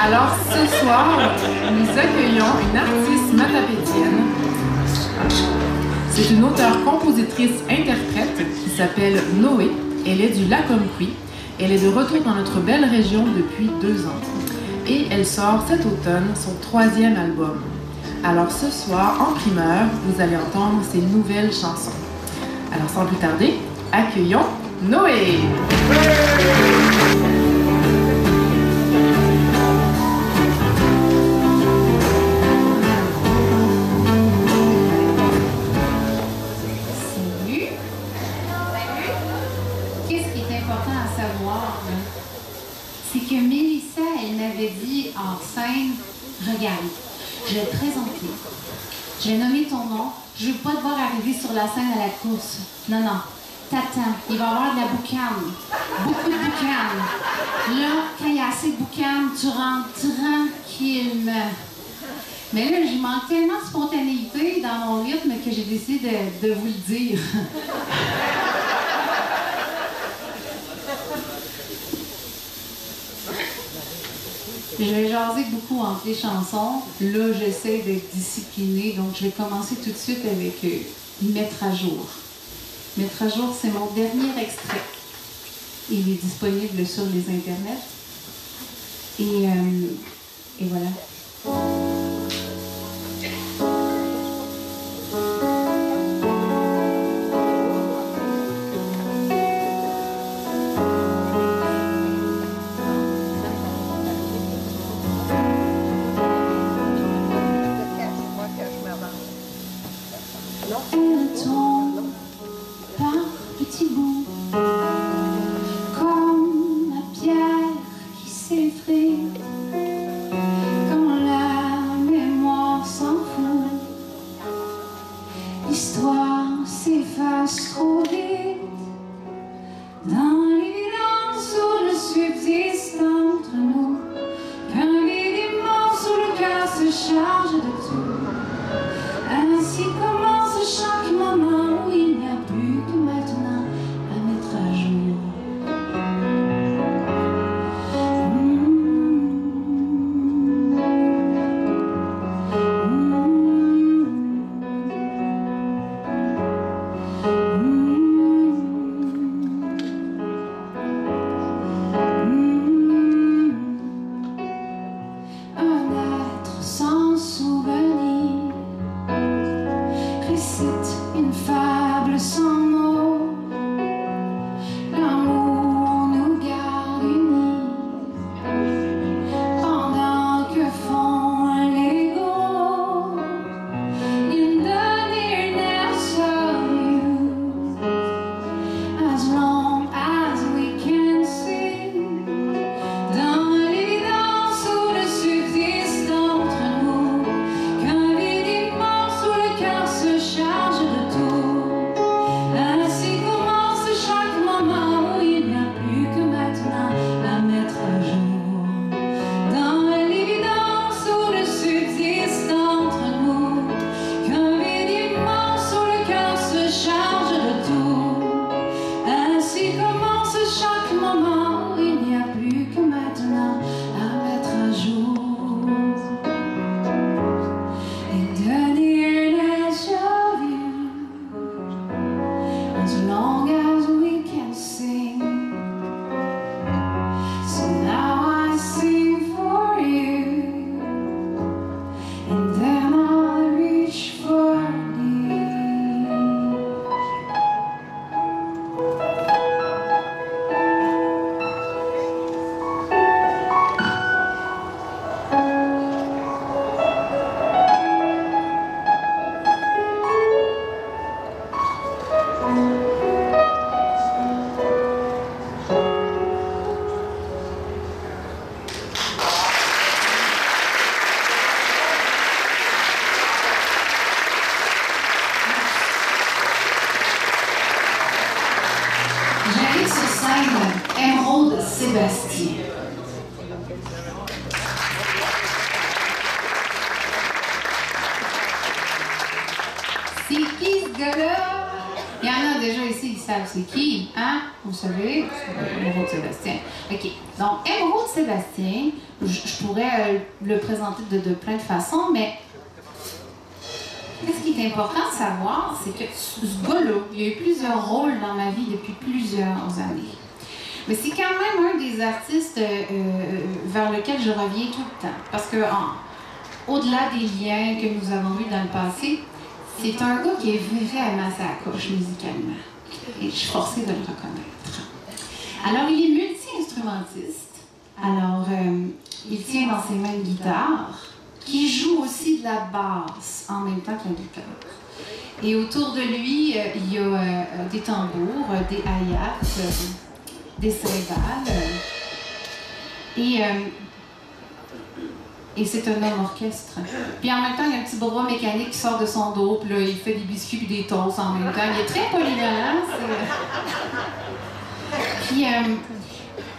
Alors ce soir, nous accueillons une artiste matapédienne. C'est une auteure-compositrice-interprète qui s'appelle Noé. Elle est du Lacomquí. Elle est de retour dans notre belle région depuis 2 ans. Et elle sort cet automne son 3e album. Alors ce soir, en primeur, vous allez entendre ses nouvelles chansons. Alors sans plus tarder, accueillons Noé! C'est que Mélissa, elle m'avait dit en scène, regarde, je vais te présenter, je vais nommer ton nom, je veux pas te voir arriver sur la scène à la course. Non, non, t'attends, il va y avoir de la boucane, beaucoup de boucane. Là, quand il y a assez de boucane, tu rentres tranquillement. Mais là, je manque tellement de spontanéité dans mon rythme que j'ai décidé de vous le dire. Je vais jaser beaucoup entre les chansons. Là, j'essaie d'être disciplinée, donc je vais commencer tout de suite avec Mettre à jour. Mettre à jour, c'est mon dernier extrait. Il est disponible sur les internets. Et voilà. Elle tombe par petits bouts, comme la pierre qui s'effrite, quand la mémoire s'en fout. L'histoire s'efface trop vite, dans l'évidence où le subsiste entre nous, qu'un vide immense où le cœur se charge de tout. Ainsi commence chaque moment où il n'y a plus que maintenant à mettre à jour. Un être sans souvenir récite une fable sans mots. L'amour nous garde unis pendant que font l'ego. In the nearness of you, as long as we can see, dans l'évidence où le subsiste entre nous, qu'un vide immense où le cœur se charge de tout. Ainsi commence chaque moment où il n'y a plus que maintenant à mettre à jour. Dans l'évidence où le subsiste entre nous, qu'un vide immense où le cœur se charge de tout. Ainsi commence chaque moment où il n'y a plus que maintenant à mettre à jour. In the nearness of you, as long as we can sing. So now I sing for you, and then I'll reach for thee. J'arrive sur scène, Émeraude Sébastien. C'est qui ce gars-là? Il y en a gens déjà ici, ils savent c'est qui, hein? Vous savez? Émeraude Sébastien. OK. Donc, Émeraude Sébastien, je pourrais le présenter de plein de façons, mais ce qui est important de savoir, c'est que ce gars-là, il y a eu plusieurs rôles dans ma vie depuis plusieurs années. Mais c'est quand même un des artistes vers lequel je reviens tout le temps. Parce que, au-delà des liens que nous avons eus dans le passé, c'est un gars qui est vraiment sa coche musicalement. Et je suis forcée de le reconnaître. Alors, il est multi-instrumentiste. Alors, il tient dans ses mains une guitare, qui joue aussi de la basse en même temps que la guitare. Et autour de lui, il y a des tambours, des hi-hats, des cymbales. Et c'est un homme orchestre. Puis en même temps, il y a un petit bras mécanique qui sort de son dos, puis là, il fait des biscuits et des toasts en même temps. Il est très polyvalent. Puis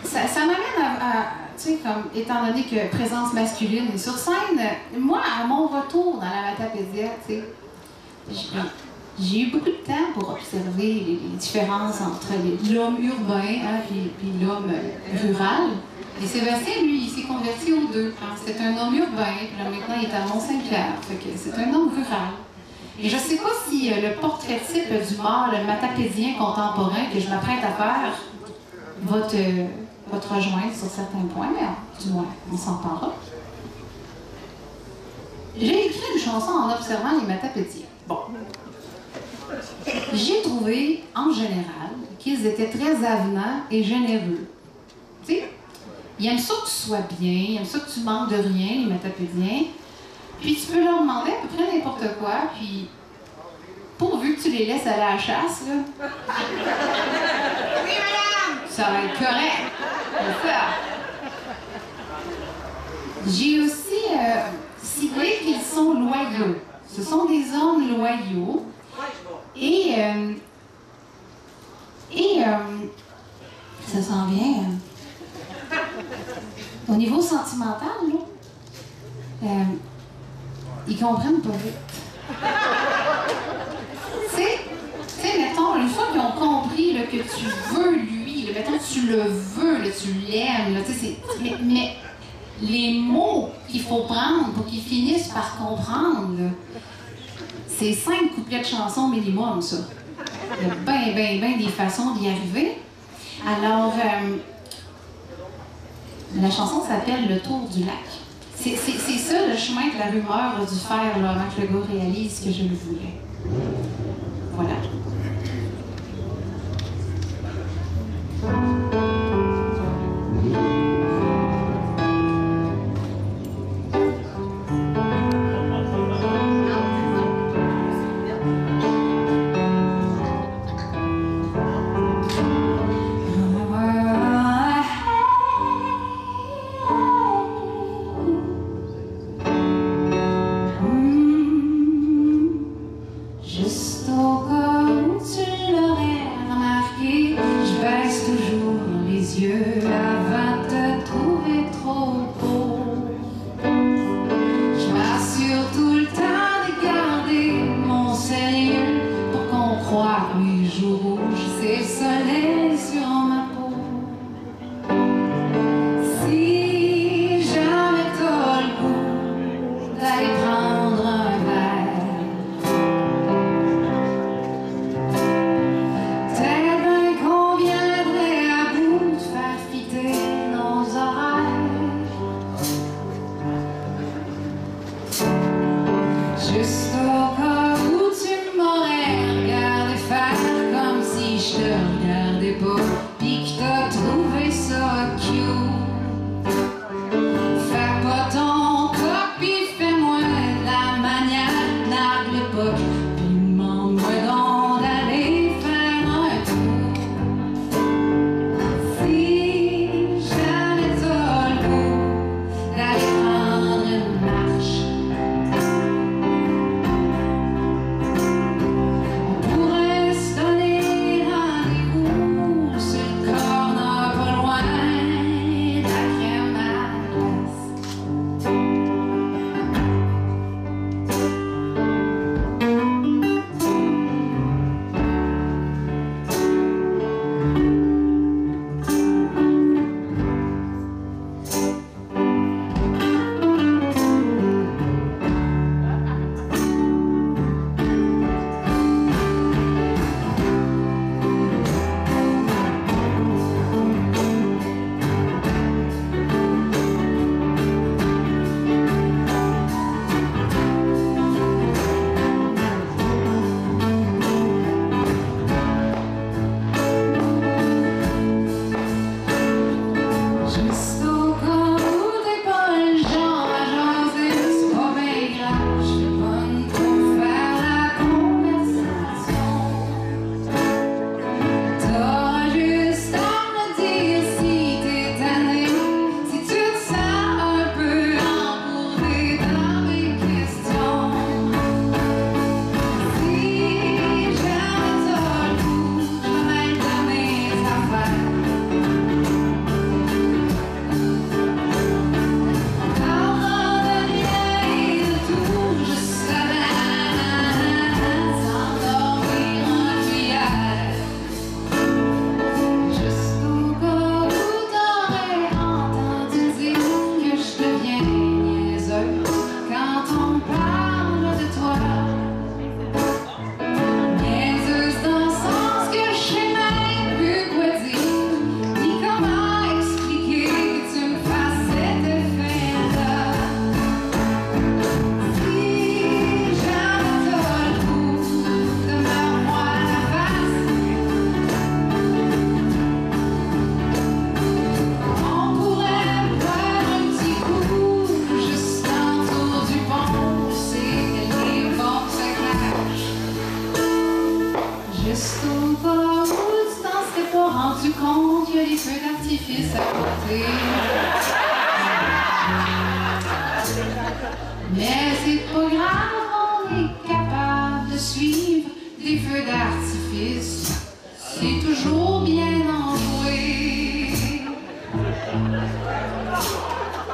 ça m'amène à tu sais, comme, étant donné que présence masculine est sur scène, moi, à mon retour dans la Matapédia, tu sais, j'ai eu beaucoup de temps pour observer les différences entre l'homme urbain puis l'homme rural. Et Sébastien, lui, il s'est converti aux deux. C'est un homme urbain, puis là, maintenant, il est à Mont-Saint-Pierre. Fait que c'est un homme rural. Et je ne sais pas si le portrait type du mâle matapédien contemporain que je m'apprête à faire va te rejoindre sur certains points, mais du moins, on s'en parlera. J'ai écrit une chanson en observant les matapédiens. Bon. J'ai trouvé, en général, qu'ils étaient très avenants et généreux. Tu sais, ils aiment ça que tu sois bien, ils aiment ça que tu manques de rien, les matapédiens. Puis tu peux leur demander à peu près n'importe quoi, puis pourvu que tu les laisses aller à la chasse, là. Oui, madame! Ça va être correct. C'est ça. J'ai aussi ciblé qu'ils sont loyaux. Ce sont des hommes loyaux. Et ça s'en vient. Au niveau sentimental, là, ils comprennent pas vite. Tu sais, mettons, une fois qu'ils ont compris là, que tu veux lui, là, mettons tu le veux, là, tu l'aimes, là, mais les mots qu'il faut prendre pour qu'ils finissent par comprendre, là, c'est 5 couplets de chansons minimum, ça. Il y a bien des façons d'y arriver. Alors, la chanson s'appelle « Le tour du lac ». C'est ça le chemin que la rumeur a dû faire là, avant que le gars réalise que je le voulais. Voilà. Juste au corps.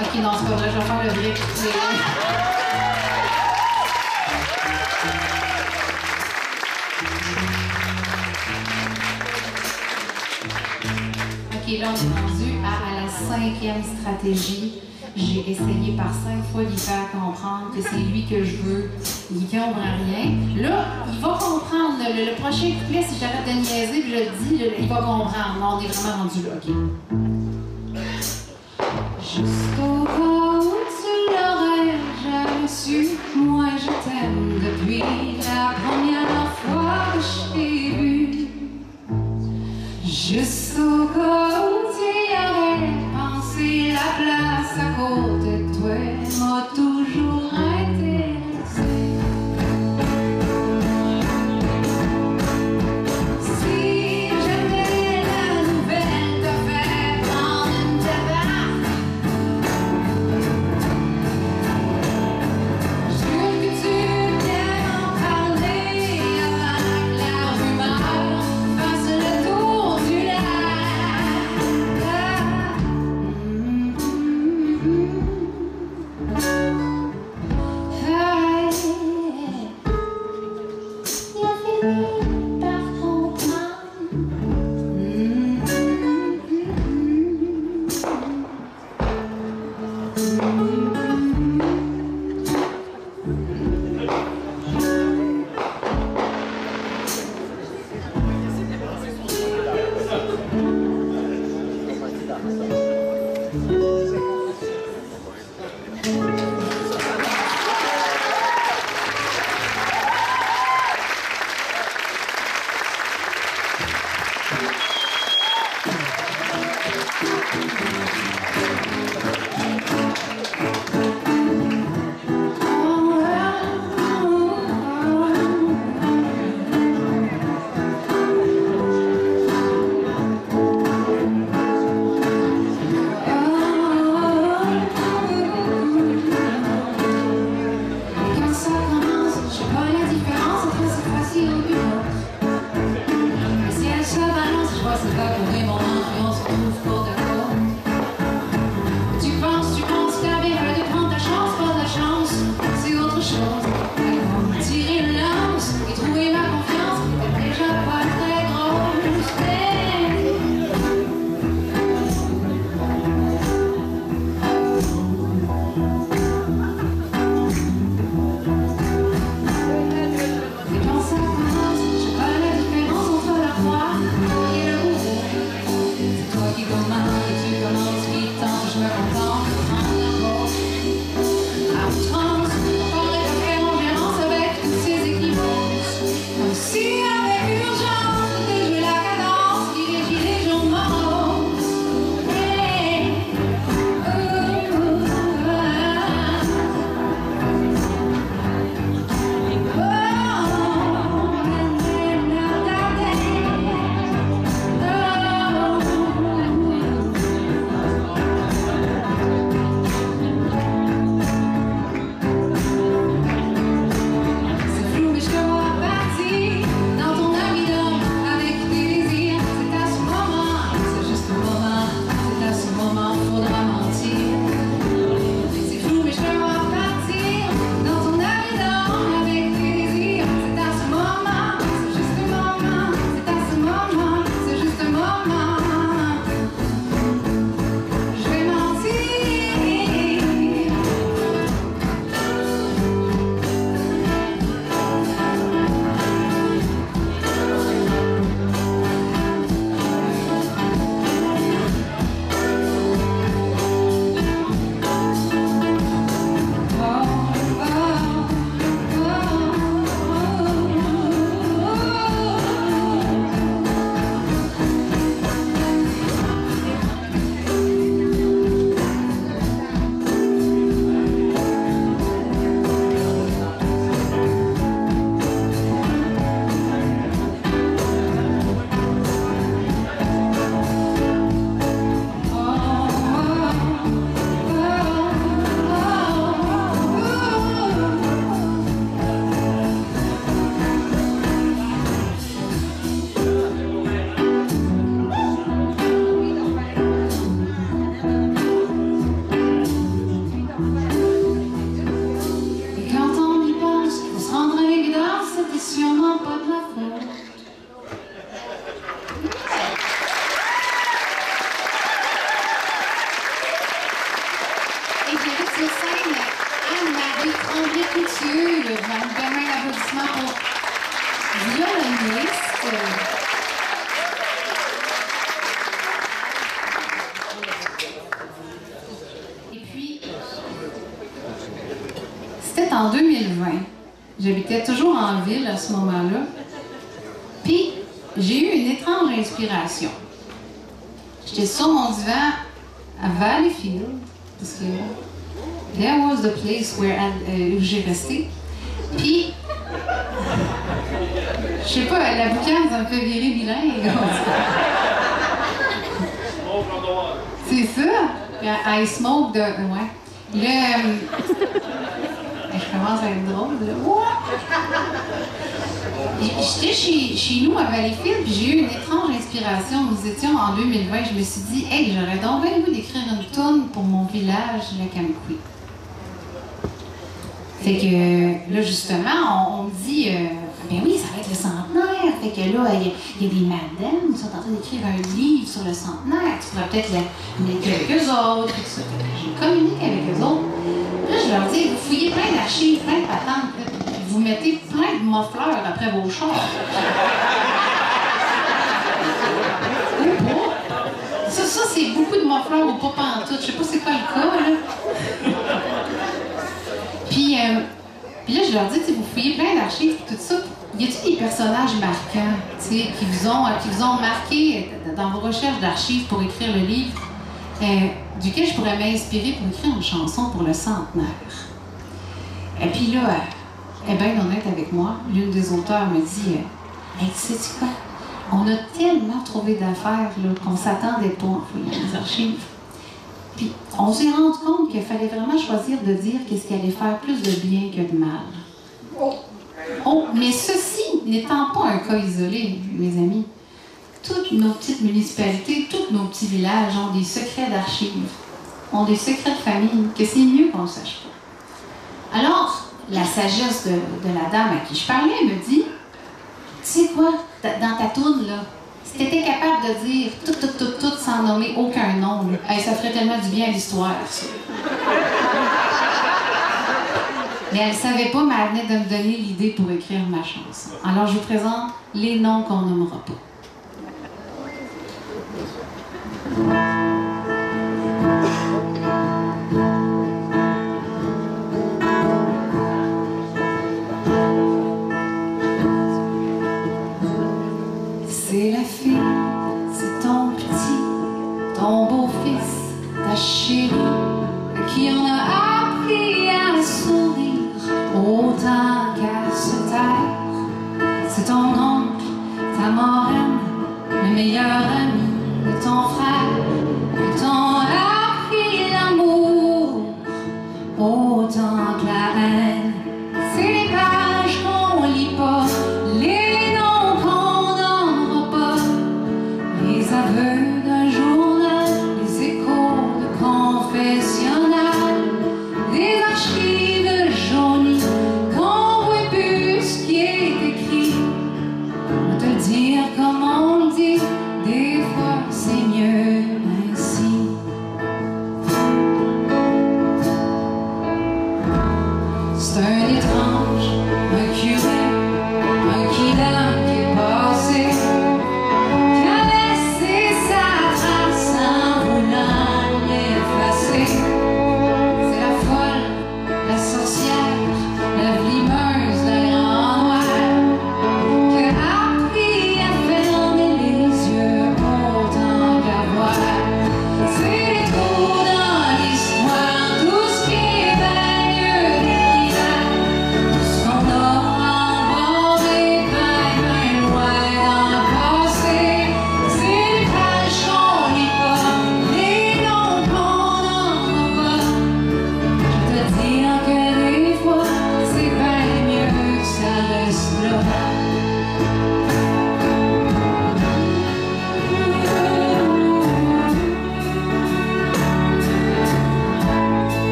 Ok, non, c'est pas vrai, je vais faire le vrai. Ok, là, on est rendu à la 5e stratégie. J'ai essayé par 5 fois de lui faire comprendre que c'est lui que je veux. Il comprend rien. Là, il va comprendre. Le prochain couplet, si j'arrête de niaiser, puis je le dis, il va comprendre. Non, on est vraiment rendu là, ok? Jusqu'au cas où tu l'aurais jamais su, moi je t'aime depuis la première fois que je t'ai vu. Jusqu'au cas où tu y aurais pensé, la place à côté de toi m'a toujours intéressé. Si jamais la nouvelle te fait prendre une débarque, jure que tu viens en parler avant que la rumeur fasse le tour du lac. Il a fini par comprendre. sur scène Anne-Marie Tremblay-Couture. Je vais vous donner un applaudissement pour violoniste. Et puis, c'était en 2020. J'habitais toujours en ville à ce moment-là. Puis, j'ai eu une étrange inspiration. J'étais sur mon divan à Valleyfield, parce que there was the place where où j'ai resté. Puis, je sais pas, la boucane, ça me fait virer bilingue. C'est ça? I smoke de... Ouais. Je commence à être drôle, là. J'étais chez nous à Valleyfield, puis j'ai eu une étrange inspiration. Nous étions en 2020, je me suis dit, hey, j'aurais donc bien le goût d'écrire une toune pour mon village, le Kamqui. Fait que là, justement, on me dit, ben oui, ça va être le centenaire. Fait que là, il y a des madames qui sont en train d'écrire un livre sur le centenaire. Tu pourrais peut-être les quelques autres, et tout ça. J'ai communiqué avec eux autres. Là, je leur dis, vous fouillez plein d'archives, plein de patentes, là, puis vous mettez plein de muffleurs après vos chars. Ou pas. Ça, c'est beaucoup de muffleurs ou pas pantoute. Je sais pas c'est quoi le cas, là. Puis là, je leur dis, vous fouillez plein d'archives et tout ça. Y a-t-il des personnages marquants, qui vous ont marqué dans vos recherches d'archives pour écrire le livre, duquel je pourrais m'inspirer pour écrire une chanson pour le centenaire? Et puis là, elle est bien honnête avec moi. L'une des auteurs me dit, hey, tu sais quoi? On a tellement trouvé d'affaires qu'on s'attendait pas en fouillant les archives. Puis, on s'est rendu compte qu'il fallait vraiment choisir de dire qu'est-ce qui allait faire plus de bien que de mal. Oh, mais ceci n'étant pas un cas isolé, mes amis. Toutes nos petites municipalités, tous nos petits villages ont des secrets d'archives, ont des secrets de famille, que c'est mieux qu'on ne sache pas. Alors, la sagesse de la dame à qui je parlais me dit, tu sais quoi, dans ta toune, là, si tu étais capable de dire tout sans nommer aucun nom, hey, ça ferait tellement du bien à l'histoire, ça. Mais elle ne savait pas, mais elle venait de me donner l'idée pour écrire ma chanson. Alors je vous présente les noms qu'on nommera pas. C'est la fille, c'est ton petit, ton beau-fils, ta chérie, qui en a appris à sourire autant qu'à se taire. C'est ton oncle, ta marraine, le meilleur ami de ton frère, qui t'ont appris l'amour autant que la haine. C'est les pages qu'on lit pas, les noms qu'on n'aimera pas, les aveux d'un journal, les échos de confessionnal, les archives jaunies qu'on voit plus ce qui est écrit. On va te le dire comme on le dit, des fois c'est mieux ainsi.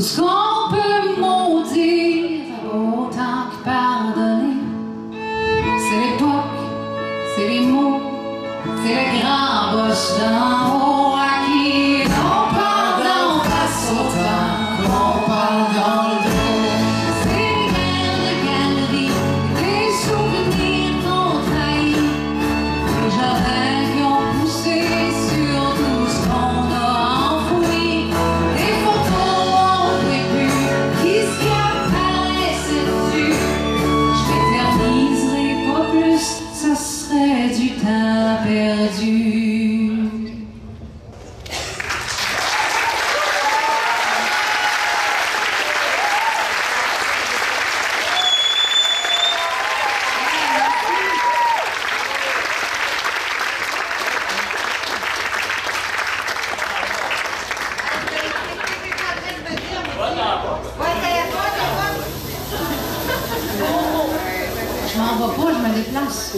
Tout ce qu'on peut maudire autant que pardonner, c'est l'époque, c'est les mots, c'est le grand boss d'en haut à qui on parle d'en face autant qu'on parle dans le dos. C'est des guerres de galeries, des souvenirs qu'on trahit, des jardins qui ont poussé sur tout ce qu'on a enfoui, des photos on ne fait plus, qui se capent par l'incertitude. Je m'éterniserai pas plus, ça serait du temps perdu. Je m'en vais pas, je me déplace.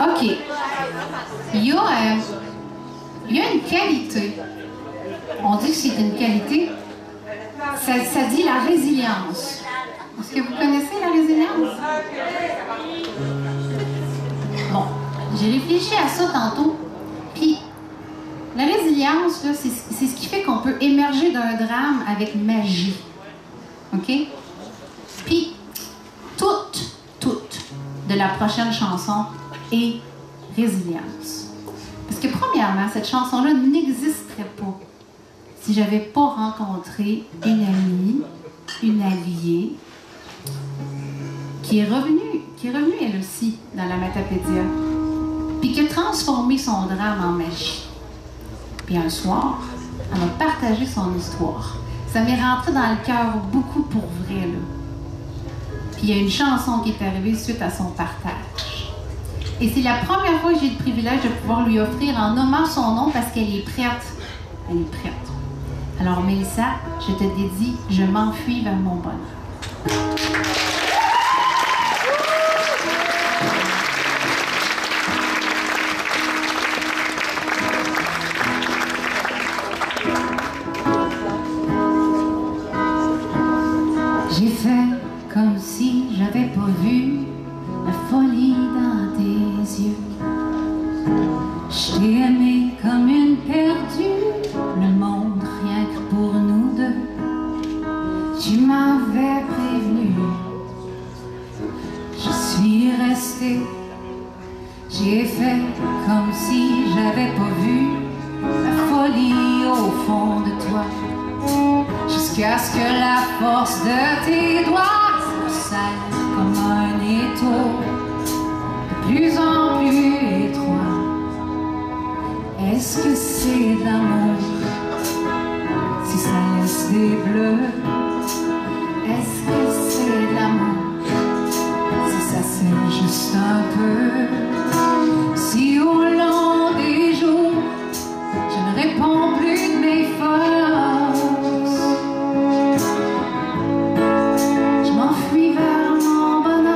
OK. Il y a une qualité. On dit que c'est une qualité. Ça dit la résilience. Est-ce que vous connaissez la résilience? Bon, j'ai réfléchi à ça tantôt. Puis, la résilience, là, c'est ce qui fait qu'on peut émerger d'un drame avec magie. OK? Puis, toute de la prochaine chanson est résilience. Parce que, premièrement, cette chanson-là n'existerait pas si j'avais pas rencontré une amie, une alliée, qui est revenue elle aussi dans la Matapédia, puis qui a transformé son drame en magie. Puis un soir, elle m'a partagé son histoire. Ça m'est rentré dans le cœur beaucoup pour vrai, là. Puis il y a une chanson qui est arrivée suite à son partage. Et c'est la première fois que j'ai le privilège de pouvoir lui offrir en nommant son nom parce qu'elle est prête. Elle est prête. Alors Mélissa, je te dédie « Je m'enfuis vers mon bonheur ». J'ai fait comme si j'avais pas vu la folie dans tes yeux. Je t'ai aimé comme une perdue, le monde rien que pour nous deux. Tu m'avais prévenu, je suis restée. J'ai fait comme si j'avais pas vu la folie au fond de toi. Jusqu'à ce que la force de tes doigts se serre comme un étau de plus en plus étroit. Est-ce que c'est de l'amour si ça laisse des bleus? Est-ce que c'est de l'amour si ça serre juste un peu? Si au long des jours je ne réponds plus de mes forces, je m'enfuis vers mon bonheur.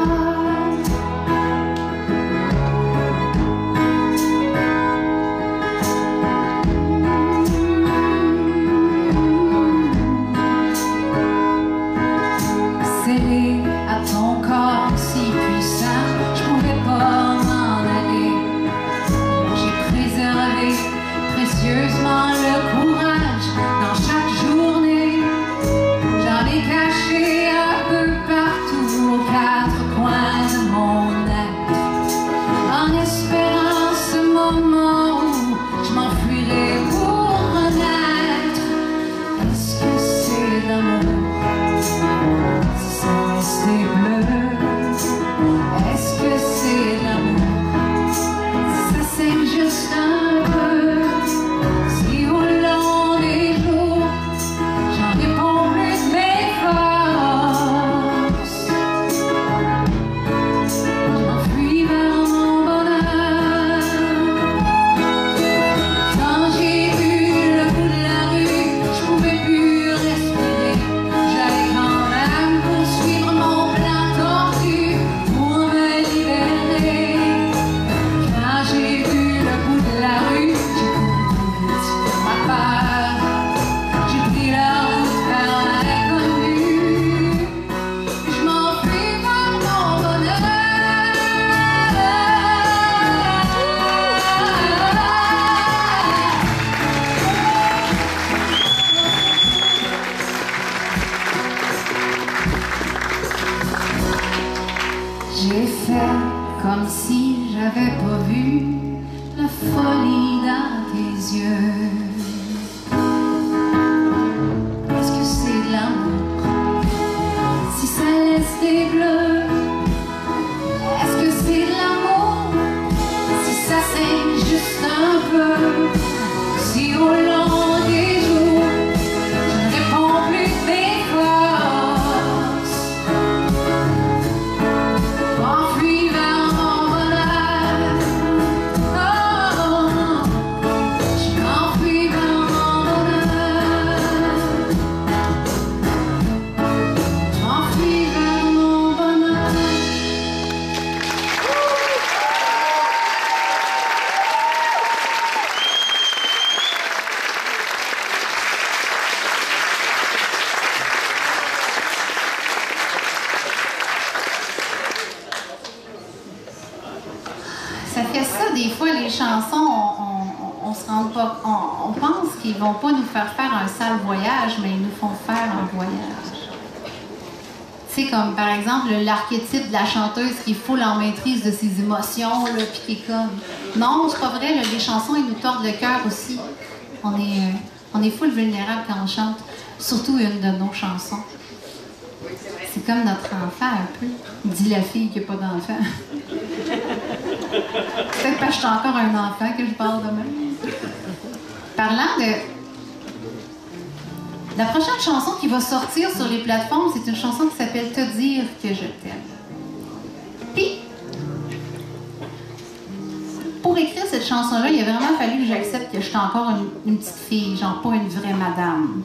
comme si j'avais pas vu la folie dans tes yeux. Est-ce que c'est de l'amour si ça laisse des bleus? Est-ce que c'est de l'amour si ça saigne juste un peu? Si au long des jours je ne réponds plus de mes forces, m'enfuis vers mon bonheur. Oh, je m'enfuis vers mon bonheur. Je m'enfuis vers mon bonheur. Ça fait ça, des fois, les chansons, on se rend pas, on pense qu'ils vont pas nous faire un sale voyage, mais ils nous font faire un voyage. C'est comme, par exemple, l'archétype de la chanteuse qui est full en maîtrise de ses émotions, là, puis qui est comme... Non, c'est pas vrai, là, les chansons, ils nous tordent le cœur aussi. On est full vulnérable quand on chante, surtout une de nos chansons. C'est comme notre enfant, un peu. Dit la fille qui n'a pas d'enfant. Peut-être parce que je suis encore un enfant que je parle de même. Parlant de... La prochaine chanson qui va sortir sur les plateformes, c'est une chanson qui s'appelle « Te dire que je t'aime ». Puis, pour écrire cette chanson-là, il a vraiment fallu que j'accepte que j'étais encore une petite fille, genre pas une vraie madame.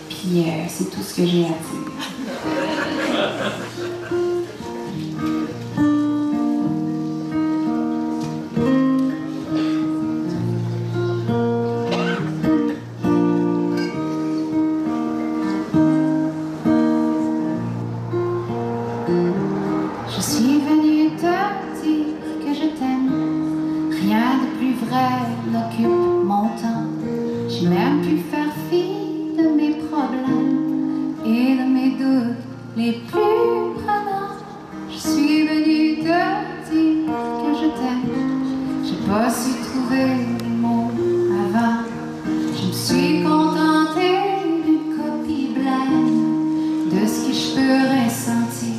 Puis, c'est tout ce que j'ai à dire. Je suis venue te dire que je t'aime. Rien de plus vrai n'occupe mon temps. J'ai même pu faire fi de mes problèmes et de mes doutes les plus prenants. Je suis venue te dire que je t'aime. J'ai pas su trouver les mots avant. Je me suis contentée d'une copie blême de ce que je peux ressentir.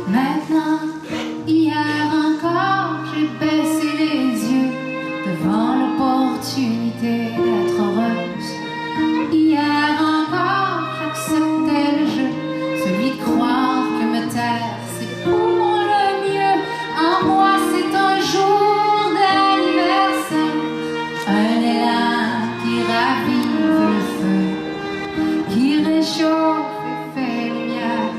Maintenant, hier encore, j'ai baissé les yeux devant l'opportunité d'être heureuse. Hier encore, j'acceptais le jeu, celui de croire que me taire, c'est pour le mieux. En moi, c'est un jour d'anniversaire, un élan qui ravive le feu, qui réchauffe et fait lumière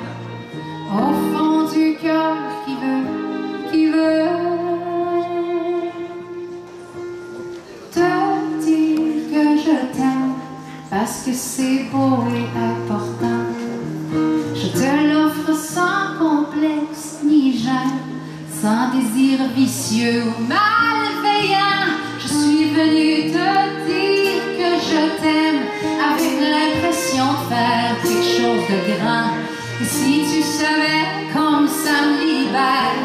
au fond du cœur qui veut te dire que je t'aime parce que c'est beau et important. Je te l'offre sans complexe ni gêne, sans désir vicieux ou malveillant. Je suis venue te dire que je t'aime avec l'impression de faire quelque chose de grand. Et si tu savais comme ça me libère,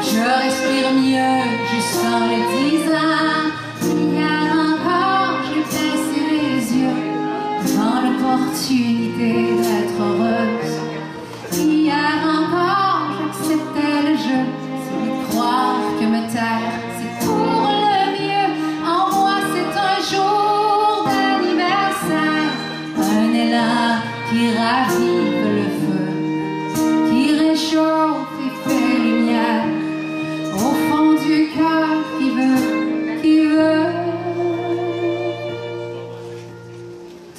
je respire mieux juste en le disant. Hier encore, j'ai baissé les yeux devant l'opportunité d'être heureuse. Hier encore, j'acceptais le jeu, celui de croire que me taire, c'est pour le mieux. En moi, c'est un jour d'anniversaire, un élan qui ravive le feu, qui réchauffe et fait lumière au fond du cœur qui veut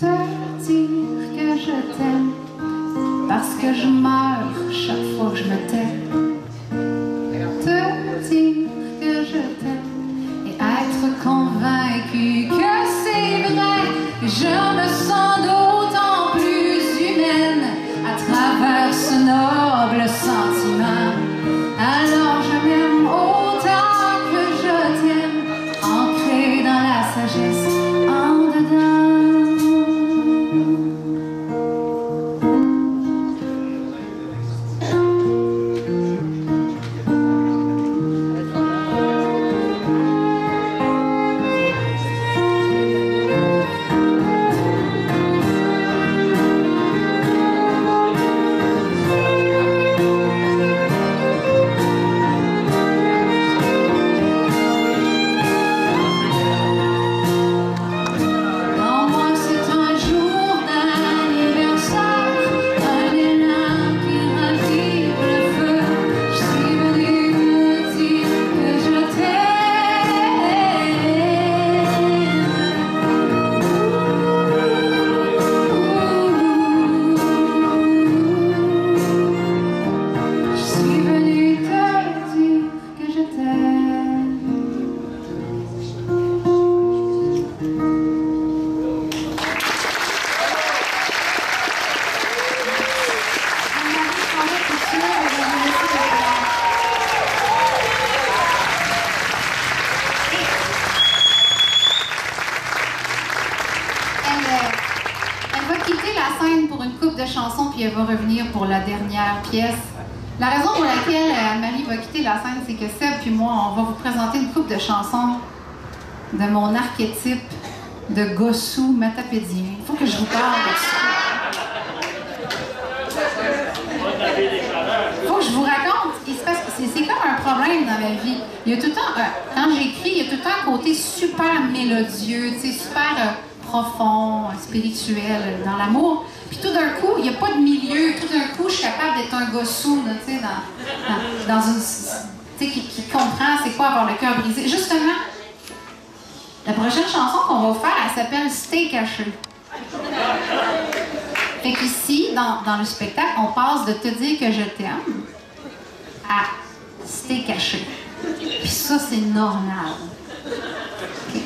te dire que je t'aime parce que je meurs chaque fois que je me tais. Te dire que je t'aime et être convaincu que c'est vrai. Je me sens d'autant plus humaine à travers ce noble sentiment. Alors je m'aime autant que je t'aime, ancré dans la sagesse en dedans. scène pour une couple de chansons, puis elle va revenir pour la dernière pièce. La raison pour laquelle Anne-Marie va quitter la scène, c'est que Seb puis moi, on va vous présenter une couple de chansons de mon archétype de gossou matapédien. Il faut que je vous parle de ça. Il faut que je vous raconte. C'est comme un problème dans ma vie. Il y a tout le temps, quand j'écris, il y a tout le temps un côté super mélodieux, super profond, spirituel dans l'amour. Puis tout d'un coup, il n'y a pas de milieu. Tout d'un coup, je suis capable d'être un gossou, dans une... qui comprend c'est quoi avoir le cœur brisé. Justement, la prochaine chanson qu'on va vous faire, elle s'appelle « Stay caché ». Fait qu'ici, dans le spectacle, on passe de « te dire que je t'aime » à « stay caché ». Puis ça, c'est normal. Okay.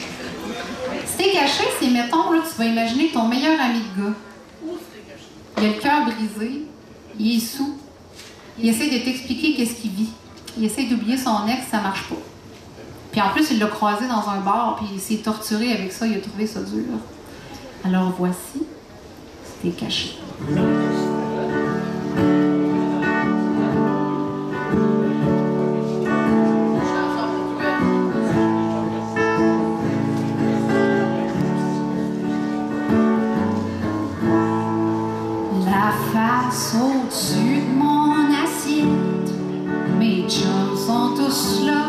Stay caché, c'est, mettons, là, tu vas imaginer ton meilleur ami de gars. Il a le cœur brisé, il est sous, il essaie de t'expliquer qu'est-ce qu'il vit. Il essaie d'oublier son ex, ça marche pas. Puis en plus, il l'a croisé dans un bar, puis il s'est torturé avec ça, il a trouvé ça dur. Alors voici, Stay caché. La face au-dessus de mon assiette, mes chums sont tous là,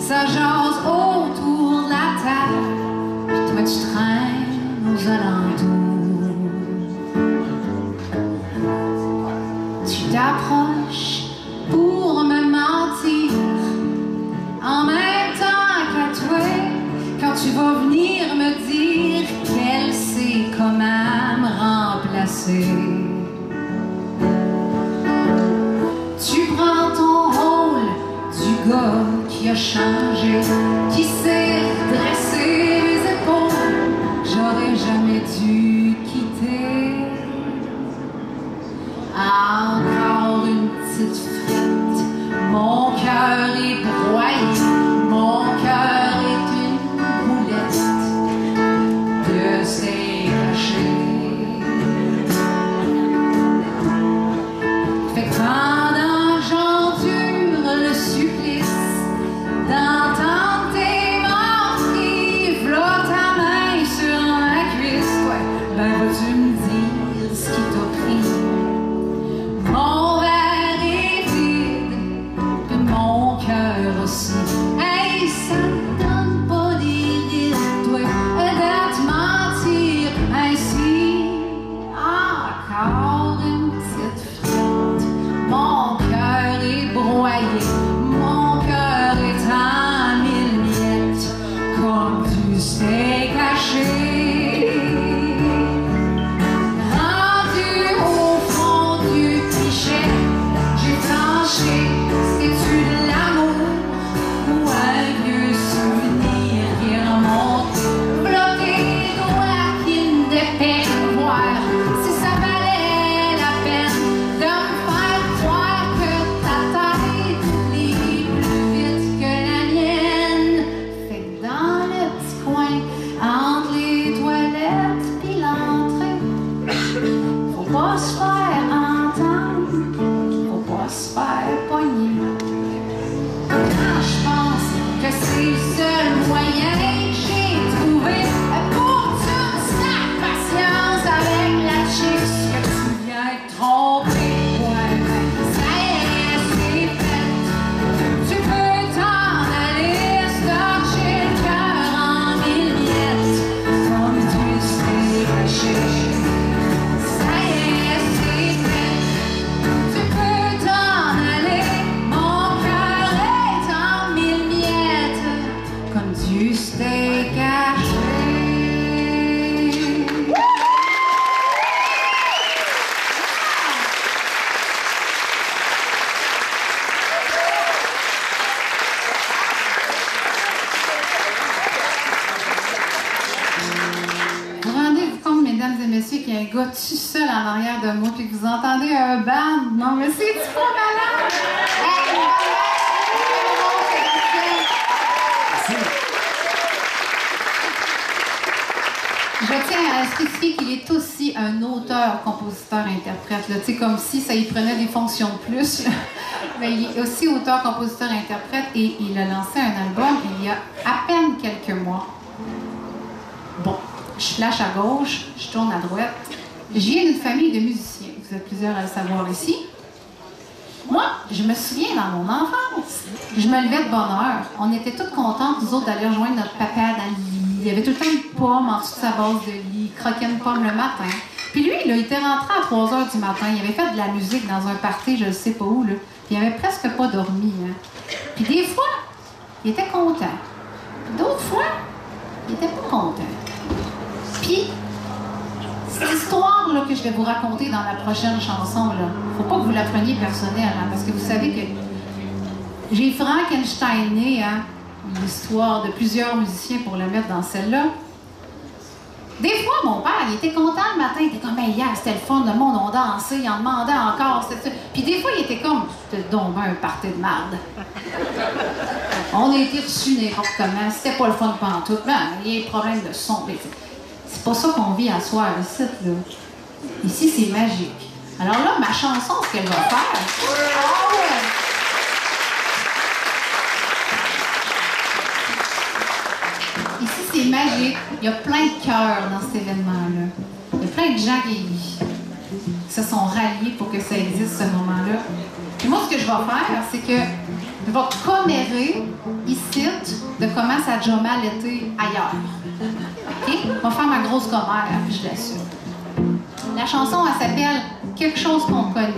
ça jase autour de la table, puis toi tu traînes aux alentours. Tu t'approches pour me mentir, en même temps qu'à toi, quand tu vas venir me dire qu'elle sait comment me remplacer. Tu prends ton rôle du gars qui a changé, qui sait dresser les épaules. J'aurais jamais dû quitter. Encore une petite frite, mon cœur est broyé, mon cœur est une boulette de Stay caché. Fait que pendant j'endure le supplice d'entendre tes menteries, v'là ta main sur ma cuisse, ouais, ben vas-tu me dire ce qui t'a pris? Mon verre est vide, puis mon cœur aussi. Hey, ça me donne pas des rides, toi, de te mentir ainsi. Encore une petite frite, mon cœur est broyé, mon cœur est en mille miettes, comme du steak haché. Rendu au fond du pichet, j'ai tranché, c'est-tu de l'amour ou un vieux souvenir qui remonte? Bloqué les doigts qui me dépeignent, voir si ça valait la peine de me faire croire que ta tête lit plus vite que la mienne. Fait que dans le petit coin, entre les toilettes pis l'entrée, faut pas se faire entendre, faut pas se faire pogner. Quand je pense que c'est le seul moyen que j'ai trouvé pour que tu me sacs patience avec la chips que tu viens de tromper. Ouais, ben, ça y est, c'est fait. Tu peux t'en aller, starcher le cœur en mille miettes, comme du steak haché. Ça y est, c'est fait. Tu peux t'en aller, mon cœur est en mille miettes, comme du steak haché. Vous rendez-vous compte, mesdames et messieurs, qu'il y a un gars tout seul en arrière de moi, puis que vous entendez un band? Non, mais c'est-tu pas malade? Hey, Je tiens à spécifier qu'il est aussi un auteur, compositeur, interprète. Tu sais, comme si ça y prenait des fonctions de plus. Mais il est aussi auteur, compositeur, interprète et il a lancé un album il y a à peine quelques mois. Bon, je flash à gauche, je tourne à droite. Je viens d'une famille de musiciens. Vous êtes plusieurs à le savoir ici. Moi, je me souviens dans mon enfance, je me levais de bonne heure. On était toutes contentes, nous autres, d'aller rejoindre notre papa dans le lit. Il y avait tout le temps une pomme en dessous de sa base de lit, il croquait une pomme le matin. Puis lui, là, il était rentré à 3 h du matin, il avait fait de la musique dans un party, je ne sais pas où, là. Puis il avait presque pas dormi. Hein. Puis des fois, il était content. Puis d'autres fois, il était pas content. Puis, cette histoire là, que je vais vous raconter dans la prochaine chanson, il ne faut pas que vous la preniez personnelle, hein, parce que vous savez que j'ai Frankensteiné hein, l'histoire de plusieurs musiciens pour la mettre dans celle-là. Des fois, mon père, il était content le matin, il était comme hey, « hier, c'était le fun, le monde a dansé, il en demandait encore. » Puis des fois, il était comme « c'était donc un party de marde. » On a été reçus n'importe comment, c'était pas le fun pantoute. Ben, il y a des problèmes de son. C'est pas ça qu'on vit à soir ici, là. Ici, c'est magique. Alors là, ma chanson, ce qu'elle va faire... Ah ouais! Ici, c'est magique. Il y a plein de cœurs dans cet événement-là. Il y a plein de gens qui se sont ralliés pour que ça existe, ce moment-là. Et moi, ce que je vais faire, c'est que je vais commérer ici de comment ça a déjà mal été ailleurs. OK? On va faire ma grosse commère, puis je l'assume. La chanson, elle s'appelle « Quelque chose qu'on connaît ».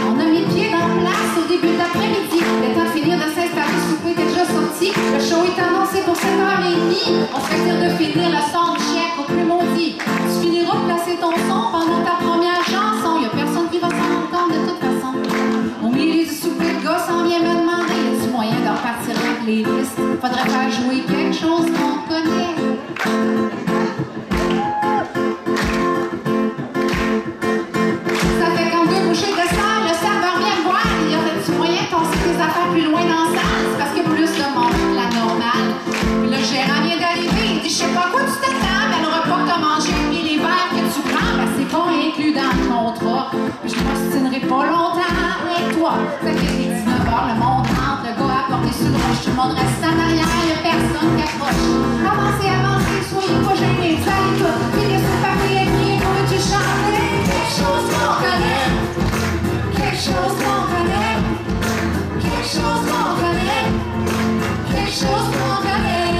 On a mis le pied dans place au début de l'après-midi. Le temps de finir de s'installer, le souper était déjà sorti. Le show est annoncé pour 7h30. On se fait dire de finir le soundcheck au plus maudit. Tu finiras de placer ton son pendant ta première chanson. Y'a personne qui va s'en rendre compte de toute façon. Au milieu du souper, le gars s'en vient me demander y'a-tu moyen de repartir la playlist? Faudrait faire jouer quelque chose qu'on connaît. Ça fait comme 2 bouchées de dessert, le serveur vient me voir. Il y aurait-tu moyen de passer tes affaires plus loin dans la salle? C'est parce qu'il y a plus de monde que la normale. Puis le gérant vient d'arriver, il dit je sais pas quoi tu t'attends, mais le repas que t'as mangé, puis les verres que tu prends, ben c'est pas inclus dans le contrat. Je m'obstinerai pas longtemps avec toi. Ça fait les 19 h, le monde rentre, le gars a porté sur le roche, tout le monde reste en arrière, y'a personne qui approche. Avancez, avancez, soyez pas gênés, ça écoute. Puis laissez parler et crier, veux-tu chanter? Quelque chose qu'on connaît. Quelque chose qu'on connaît. Quelque chose qu'on connaît. Quelque chose qu'on connaît.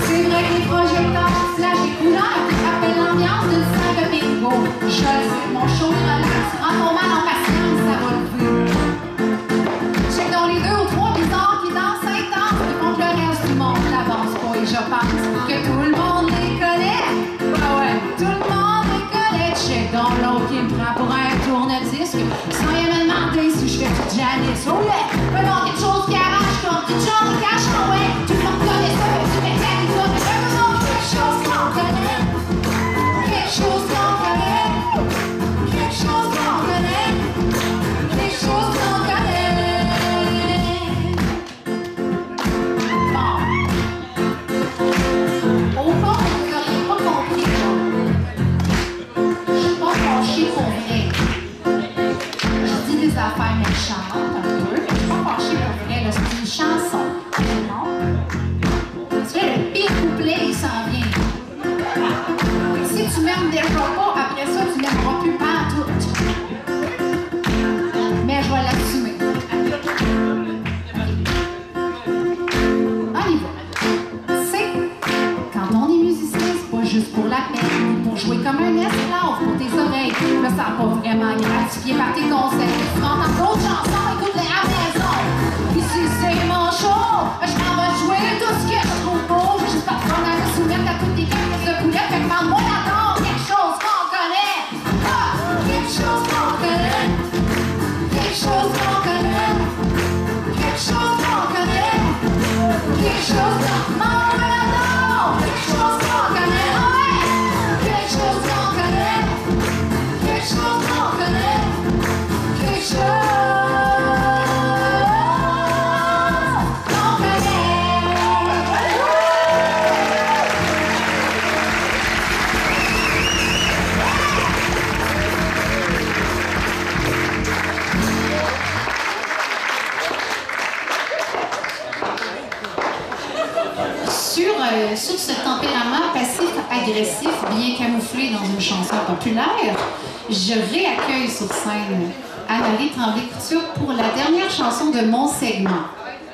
C'est vrai que les projecteurs flash et couleurs rappellent l'ambiance d'une salle de bingo. Je sais, mon show est relax, rends ton mal en patience, ça va lever. Check dans les 2 ou 3 bizarres qui dansent intense, et contre le reste du monde n'avance pas. Et je pense que tout le monde les connaît. Ah ouais, tout le monde les connaît. Check dans l'autre qui me prend pour un tourne-disque, sans rien me demander si je fais du Janice. Oh yeah, mais non, quelque chose qui arrache comme du Johnny Cash. Oh ouais, tout le monde connaît ça, mais du métal, tout le monde quelque chose qu'on connaît. Quelque chose qu'on connaît. Quelque chose qu'on connaît. Quelque chose qu'on connaît. Bon. Au fond, vous n'auriez pas compris. Je suis pas fâchée pour vrai. Je dis des affaires méchantes un peu, mais je suis pas fâchée pour vrai. Là, c'est une chanson. Non? Parce que le pire couplet, il s'en vient. Si tu m'aimes déjà pas, après ça, tu m'aimeras plus pantoute. Mais je vais l'assumer. On y va. C'est, quand on est musicien, c'est pas juste pour la peine, pour jouer comme un esclave pour tes oreilles. Là, ça n'a pas vraiment gratifié par tes conseils. Tu entends d'autres chansons, écoute-les à la maison. Ici, c'est mon show. Je m'en vais jouer tout ce que je trouve beau. J'ai juste pas de fun à me soumettre à toutes tes cartes de poulet. Fait que parle-moi d'abord quelque chose qu'on connaît. Ah! Quelque chose qu'on connaît. Quelque chose qu'on connaît. Quelque chose qu'on connaît. Sur ce tempérament passif-agressif bien camouflé dans une chanson populaire, je réaccueille sur scène Anne-Marie Tremblay-Couture pour la dernière chanson de mon segment.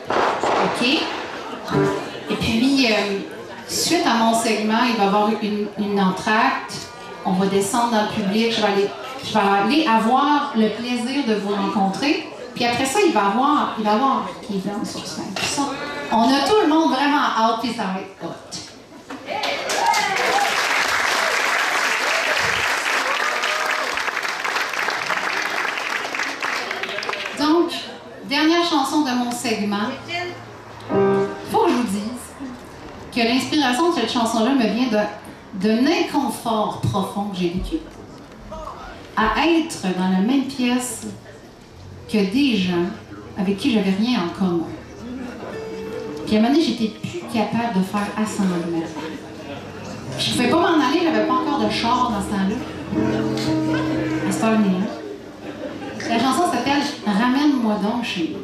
OK? Et puis, suite à mon segment, il va y avoir une entracte. On va descendre dans le public. Je vais aller avoir le plaisir de vous rencontrer. Puis après ça, il va y avoir Kevin sur scène. Ça, on a tout le monde vraiment hâte, puis ça va être hot. Donc, dernière chanson de mon segment. Faut que je vous dise que l'inspiration de cette chanson-là me vient d'un inconfort profond que j'ai vécu. À être dans la même pièce que des gens avec qui j'avais rien en commun. Puis à un moment donné, j'étais plus capable de faire assemblement. Je ne pouvais pas m'en aller, j'avais pas encore de char dans ce temps-là. À cette heure-là. La chanson s'appelle « Ramène-moi donc chez nous ».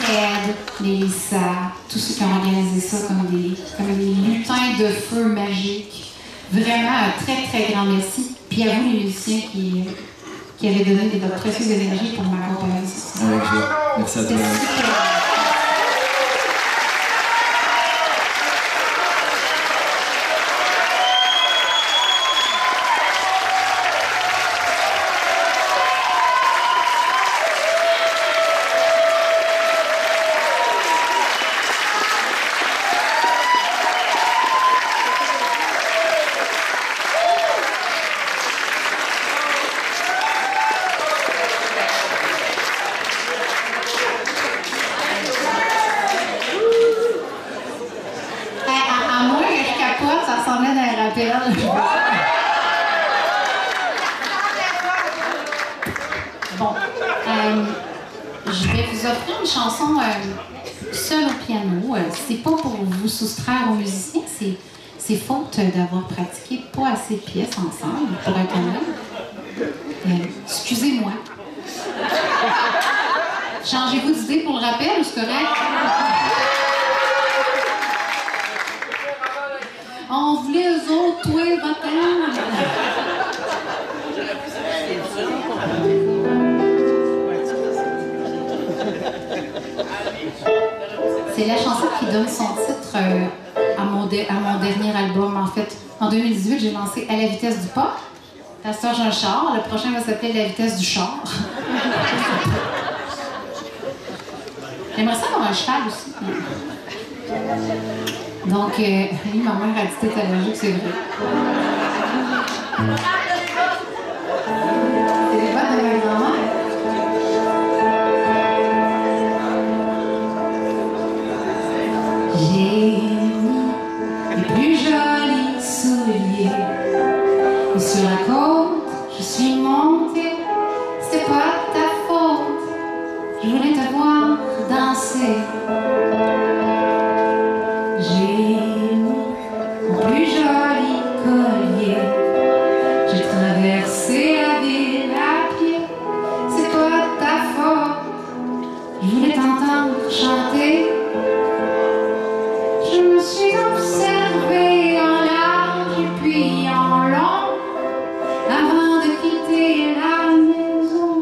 Fred, Mélissa, tous ceux qui ont organisé ça comme des lutins de feu magiques. Vraiment un très très grand merci. Puis à vous les musiciens qui avaient donné de votre précieuse énergie pour m'accompagner. Avec joie. Merci à toi. Bon, je vais vous offrir une chanson seule au piano. C'est pas pour vous soustraire aux musiciens, c'est faute d'avoir pratiqué pas assez de pièces ensemble pour être honnête. Excusez-moi. Changez-vous d'idée pour le rappel ou c'est correct? On voulait eux autres, toi, va-t'en. C'est la chanson qui donne son titre à mon dernier album. En fait, en 2018, j'ai lancé À la vitesse du pas. Ta soeur, j'ai un char. Le prochain va s'appeler La vitesse du char. J'aimerais ça avoir un cheval aussi. Donc, oui, ma mère a dit que c'était logique, c'est vrai. C'est les voix de ma grand-mère. J'ai mis les plus jolis souliers. Et sur la côte, je suis montée. C'est pas ta faute. Je voulais te voir danser. J'ai mis mon plus joli collier. J'ai traversé la ville à pied. C'est pas ta faute. Je voulais t'entendre chanter. Je me suis observée en large et puis en long avant de quitter la maison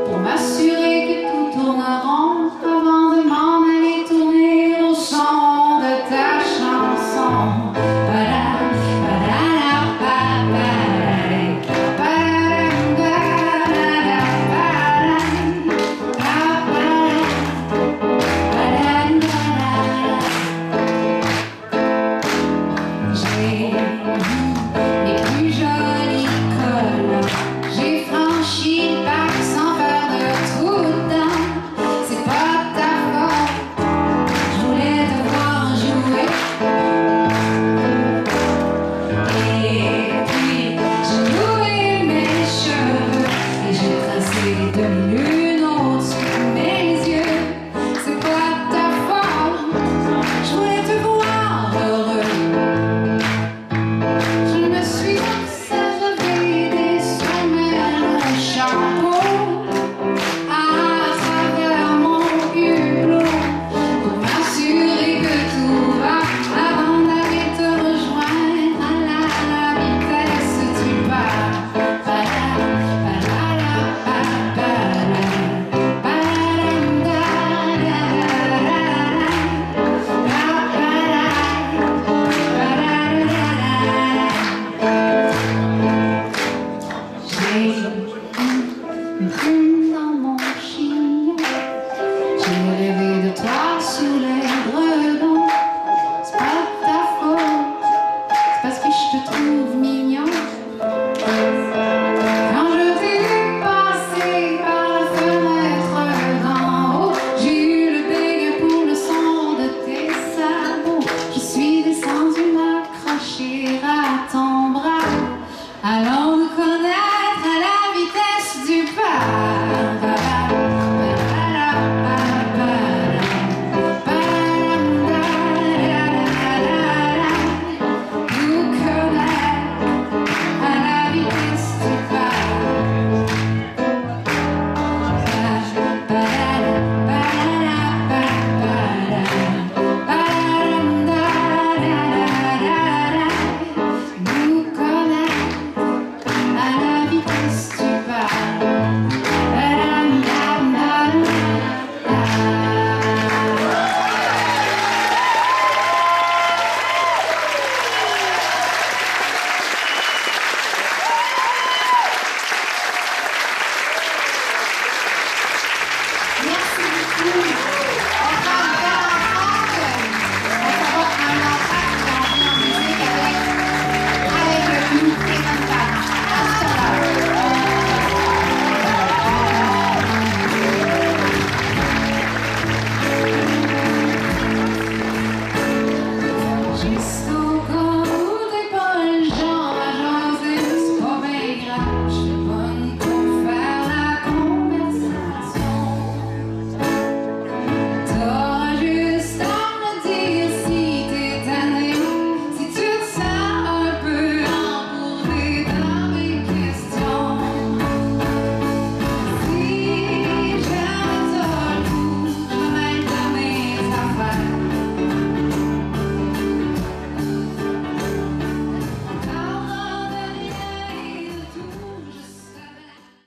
pour m'assurer que tout tourne rond avant de m'en aller tourner au son de ta chanson.